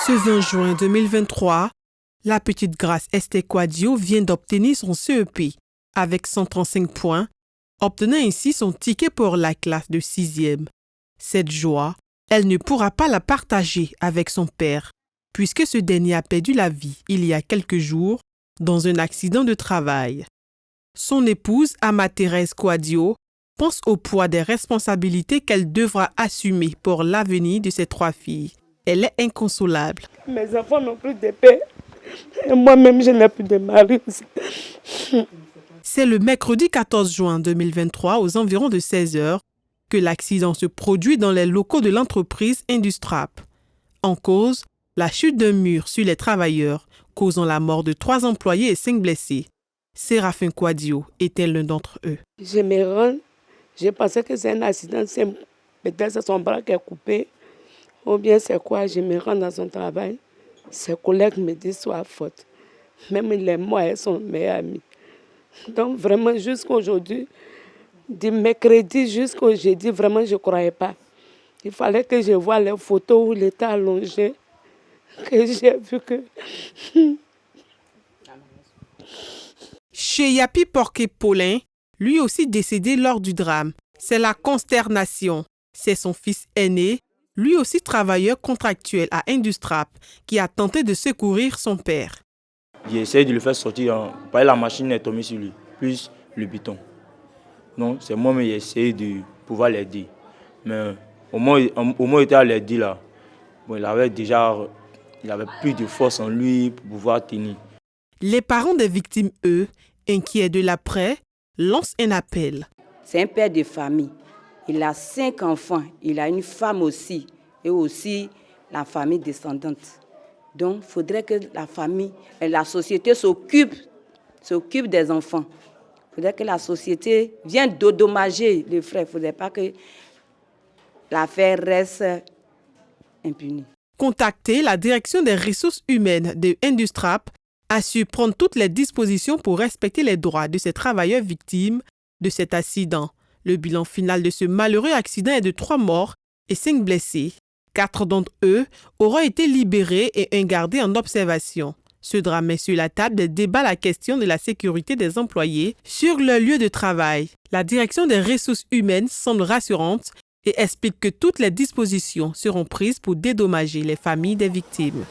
Ce 20 juin 2023, la petite Grace Esther Kouadio vient d'obtenir son CEP avec 135 points, obtenant ainsi son ticket pour la classe de 6e. Cette joie, elle ne pourra pas la partager avec son père, puisque ce dernier a perdu la vie il y a quelques jours dans un accident de travail. Son épouse, Ama-Thérèse Kouadio, pense au poids des responsabilités qu'elle devra assumer pour l'avenir de ses 3 filles. Elle est inconsolable. Mes enfants n'ont plus de père et moi-même je n'ai plus de mari. C'est le mercredi 14 juin 2023 aux environs de 16h que l'accident se produit dans les locaux de l'entreprise Industrap. En cause, la chute d'un mur sur les travailleurs, causant la mort de 3 employés et 5 blessés. Séraphin Kouadio était l'un d'entre eux. Je me rends, je pensais que c'est un accident, peut-être c'est son bras qui est coupé, ou bien c'est quoi, je me rends dans son travail. Ses collègues me disent soit faute. Même les moi et son meilleur ami. Donc vraiment jusqu'à aujourd'hui, du mercredi jusqu'au jeudi, vraiment je ne croyais pas. Il fallait que je voie les photos où il était allongé, que j'ai vu que... Chez Yapi Porquet-Paulin, lui aussi décédé lors du drame. C'est la consternation. C'est son fils aîné, lui aussi travailleur contractuel à Industrap, qui a tenté de secourir son père. J'ai essayé de le faire sortir, la machine est tombée sur lui, plus le béton. Donc c'est moi-même qui ai essayé de pouvoir l'aider. Mais au moins il était à l'aider là. Bon, il avait plus de force en lui pour pouvoir tenir. Les parents des victimes, eux, inquiets de l'après, lancent un appel. C'est un père de famille. Il a 5 enfants. Il a une femme aussi. Et aussi la famille descendante. Donc, il faudrait que la famille et la société s'occupent des enfants. Il faudrait que la société vienne dédommager les frères. Il ne faudrait pas que l'affaire reste impunie. Contacter la direction des ressources humaines de Industrap a su prendre toutes les dispositions pour respecter les droits de ces travailleurs victimes de cet accident. Le bilan final de ce malheureux accident est de 3 morts et 5 blessés. 4 d'entre eux auront été libérés et un gardé en observation. Ce drame met sur la table des débats la question de la sécurité des employés sur leur lieu de travail. La direction des ressources humaines semble rassurante et explique que toutes les dispositions seront prises pour dédommager les familles des victimes.